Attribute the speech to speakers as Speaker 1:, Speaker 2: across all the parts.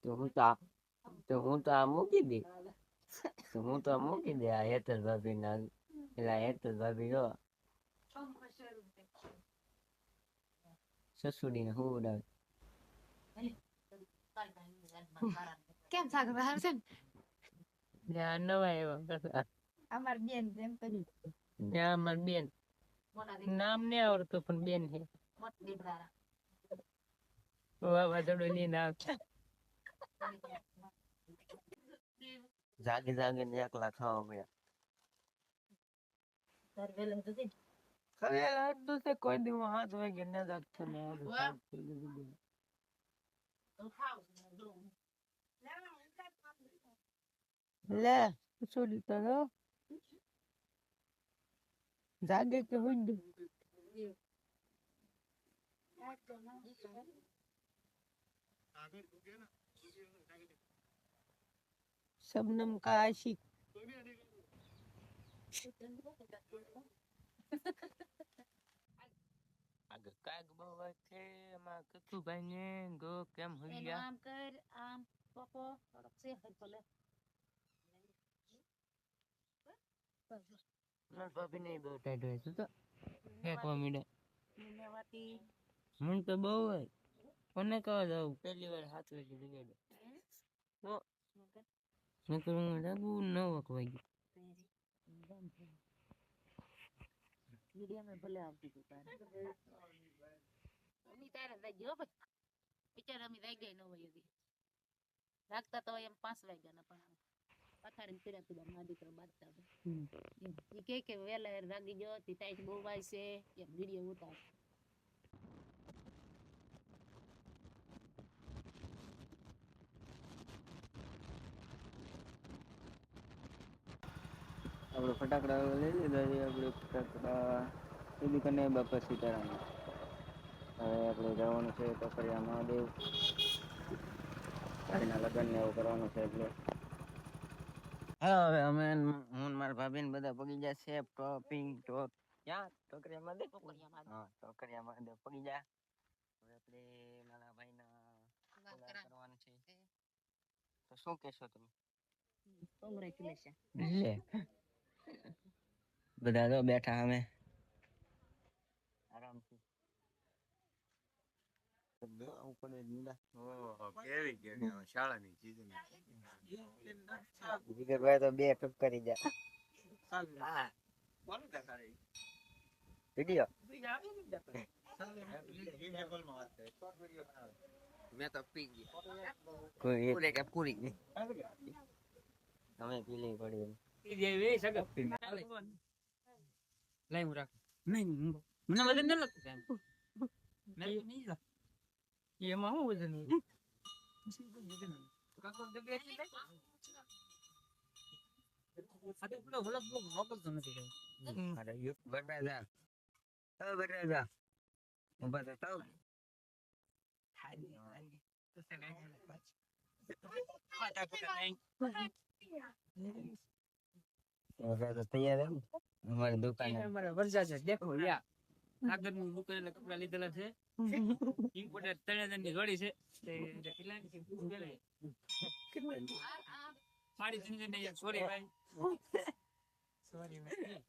Speaker 1: હું તો આ મૂકી દે આ હેતર ભાભી ના પેલા હેતર ભાભી જો સસુડી ને હું ઉડાવે
Speaker 2: કેમ સાગર બહાર છે
Speaker 1: ત્યાં નવા આવ્યા
Speaker 2: અમાર બેન એમ કરી
Speaker 1: ત્યાં અમાર બેન નામ નહીં આવડતું પણ બેન છે વાવાઝોડું લઈને આવતા જાગીને એકલા ખાવા મળ્યા કોઈ દી હાથ વાગે ન જાગતો ને લે છોડી તો જાગે કે હોય शबनम का आशिक આગળ કાગ બવા છે એમાં કથુભાઈ ને ગો કેમ હોઈ ગયા આમ કર આમ પકો છે હરપલે ના ભાભી નહીં બહુ ટાઈટ હોય તો ફેંકવા મીડે હું તો બહુ હોય કોને કહેવા જાવ પહેલી વાર હાથ વાગી લગાડ્યો તો નકર હું લાગુ ન વખવાઈ ગયું મીડિયા ભલે આવતી હતું તારે અમી તારે લાગી હો ભાઈ બિચારા અમી લાગી ગઈ ન હોય એવી રાખતા તો એમ 5 વાગ્યા ના પણ પથારી ફેરા પીડા મા દીકરો બાંધતા એ કે વેલા રાગી ગયો તી ટાઈટ બહુ વાય છે એમ વિડિયો ઉતાર આપણે ફટાકડા લઈ લીધા છે આપણે ફટાકડા એ દુકાને બાપા સીતારામ હવે આપણે જવાનું છે ટોકરિયા મહાદેવ ભાઈના લગ્ન ને એવું કરવાનું છે એટલે હવે અમે હું મારા ભાભી ને બધા પગી ગયા છે ટોપિંગ ક્યાં ટોકરિયા મહાદેવ હા ટોકરિયા મહાદેવ પગી ગયા હવે આપણે મારા ભાઈના કરવાનું છે તો શું કહેશો તમે કોંગ્રેચ્યુલેશન બધા તો બેઠા અમે આરામથી શાળાની ચીજ જીગરભાઈ તો બે ટૂંક કરી જાય વિડિયો મેં તો પી ગયા કોઈ કે પૂરી તમે પી લે પડી લઈ હું રાખ નહીં મને વજન ન લગતું એમાં હું વજન તૈયાર અમારી દુકાન અમારા વરજા છે દેખો યા આગળ ની દુકાને કપડા લીધેલા છે ઇમ્પોર્ટેડ 3000 ની જોડી છે તે કેટલા સાડી 3000 ની સોરી ભાઈ સોરી ભાઈ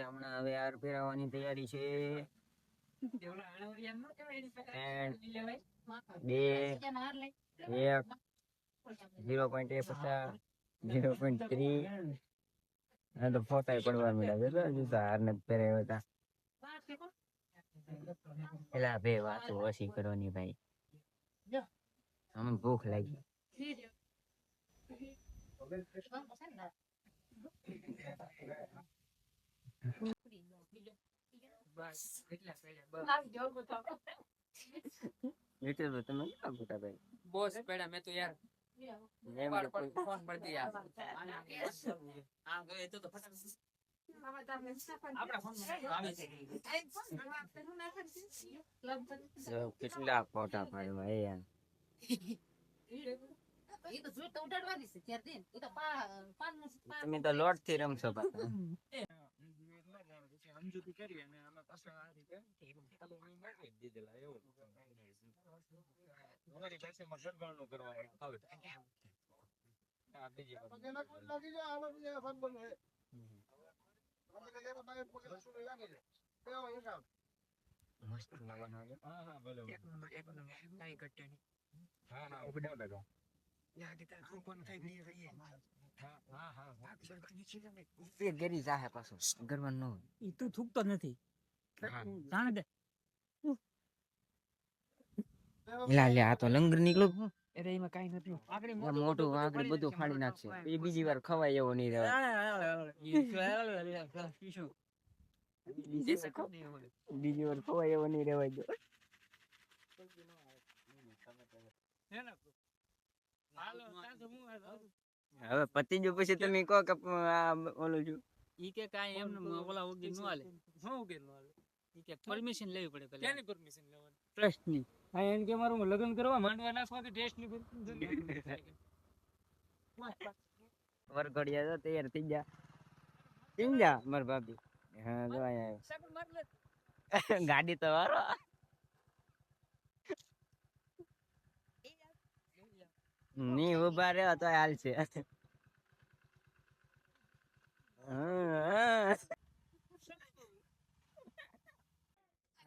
Speaker 1: હમણાં હવે હાર ફેરવવાની તૈયારી છે 2 1 0.1 50 0.3 આ તો ફોટા પડવા મળ્યા છે તો હાર નથી પહેર્યા હતા એલા બે વાતો ઓછી કરવાની ભાઈ અમને ભૂખ લાગી એટલે તો તમે કેવા ખોટા ભાઈ
Speaker 3: બોસ પેડા મેં તો યાર
Speaker 1: એમ
Speaker 3: પર
Speaker 1: કે
Speaker 3: પર
Speaker 1: કોઈ-
Speaker 3: ફોન પર દિયા આ ગયો તો ફટાફટ આપણા ફોન માં આવે છે
Speaker 1: જો કેટલા ફોટા પાડવા એ યાર તમે તો લોટ થી રમશો પાછા
Speaker 3: સમજૂતી કરી અને આમાં પાછા આ રીતે દીધેલા એવું અમારી ભાષામાં સરગાણું કરવા આવે આ બીજી વાત
Speaker 1: મસ્ત લાવવાનો આવે
Speaker 3: હા હા ભલે એક નંબર કાઈ ઘટે નહીં હા હા ઉભો લગાવ યા દીતા કોણ થઈ ગઈ રહી હા હા હા
Speaker 1: એ ગેરી જાહે પાછો ગરવાનું ન હોય
Speaker 3: ઈ તું થૂકતો નથી
Speaker 1: હા.
Speaker 3: જાણે દે
Speaker 1: એલા લે આ તો લંગર નીકળ્યો
Speaker 3: અરે એમાં કાઈ નથી આગળ
Speaker 1: આ મોટું આગળ બધું ફાડી નાખશે એ બીજી વાર ખવાય એવો નહીં રહે બીજી વાર ખવાય એવો નહીં રહેવાય જો હવે પતિ જો પછી તમે કહો કે આ ઓલું છું
Speaker 3: ઈ કે કાઈ એમ ઓલા ઉગી નો હાલે હું ઉગી નો હાલે ઈ કે પરમિશન લેવી પડે પેલા કેની પરમિશન લેવાની ટ્રસ્ટ ની આ એમ કે મારું લગ્ન કરવા માંડવા નાખવા કે ટેસ્ટ ની પરમિશન
Speaker 1: વરઘડિયા તો તૈયાર થઈ જા જા માર ભાભી હા જો અહીંયા
Speaker 3: સાકર માર લે
Speaker 1: આવ્યો. ગાડી તો વારો ની ઉભા રહ્યો તો હાલશે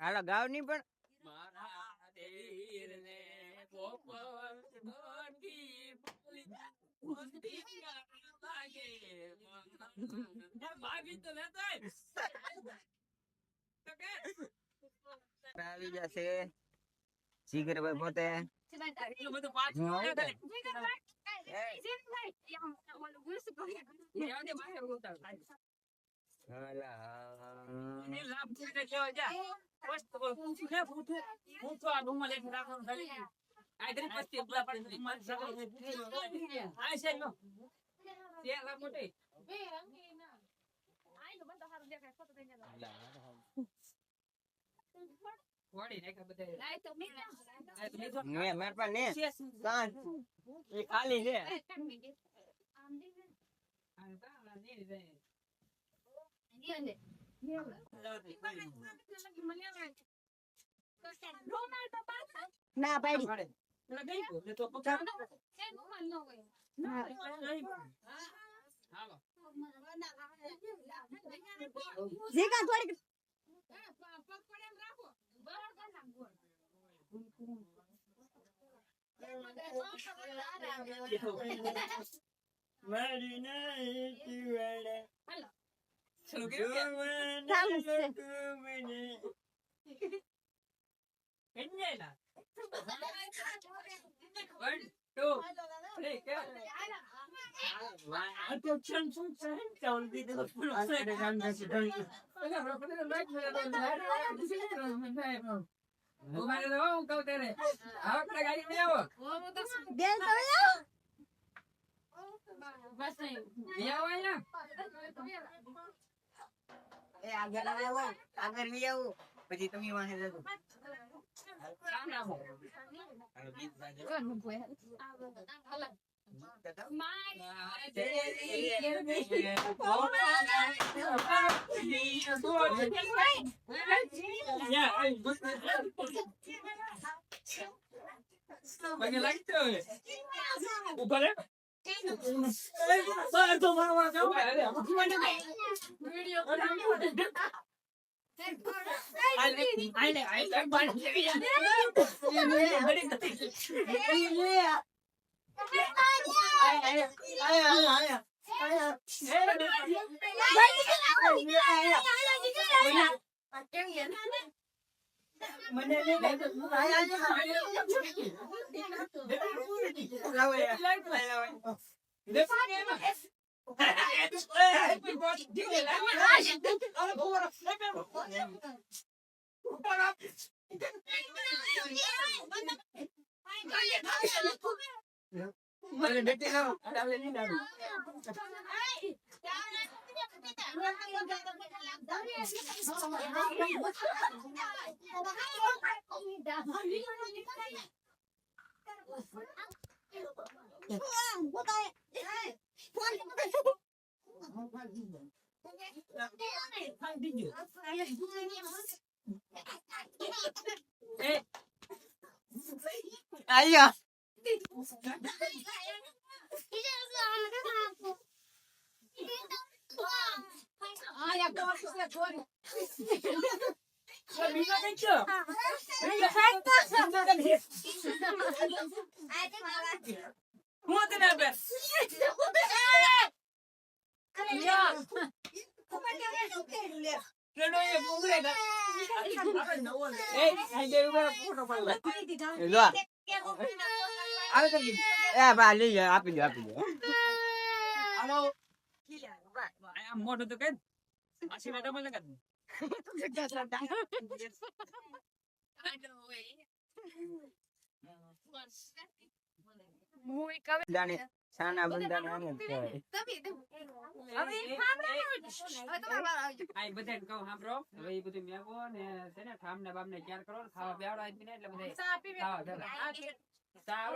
Speaker 1: હાલો ગાવ ની પણ
Speaker 3: મારા દેર ને પોપર ભરતી બોલી લાગે ભાગી તો લેતા
Speaker 1: આવી જશે શીઘ્ર ભાઈ પોતે
Speaker 3: એટલું બધું પાછું
Speaker 1: હું આવી
Speaker 3: ના થાય. એ લાભ થઈને લેવા જા. મસ્ત પૂછું ને પૂછું. પૂછો આ રૂમમાં લઈને રાખવાનું ખાલી. આ ઘરે પસ્તી એકલા પડે છે. મારે સગા ને પૂછ્યું. આ છે નો. તે લાભ મોટી. વાડી નાખ્યા બધા.
Speaker 1: મેર પર ને કાં એ ખાલી છે
Speaker 2: ના પાડી જીગા થોડી
Speaker 1: મારી નાઈ વાળા
Speaker 3: શરૂ કર્યું કે?
Speaker 2: ચાલુ છે.
Speaker 3: કેટલા? 1, 2, 3, go. Attention, ચાલ દીધો ફૂલ
Speaker 2: બેન તમે
Speaker 1: એ આગળ આવો આગળ વી આવો પછી તમે વાહે જજો આયો જો એ બા લઈ જા આપી દો
Speaker 3: મોટું તો કઈ આશીર્વાદ ડબલ લગા
Speaker 1: જાણે સાના બંધાને આને જ કહેવાય
Speaker 3: આ બધાને કહું સાંભળો હવે એ બધું મેગો ને છે ને ઠામને બામને ક્યાર કરો ને ખાવા બેવડો આવી ને એટલે બધા સારો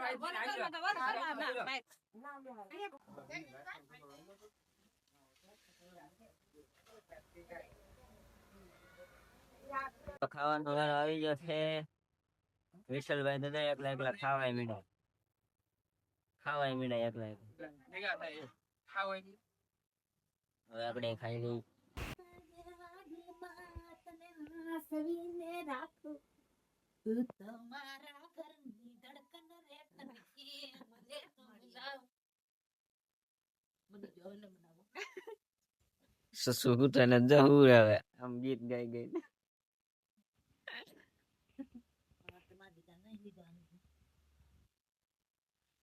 Speaker 1: ખાવાનો વારો આવી ગયો છે વિઠ્ઠલભાઈ દાદા એકલા ખાવાય મીડા એકલા હવે આપણે ખાઈ લઈ સસુ કુતાને જવું હવે આમ ગીત ગાઈ ગઈ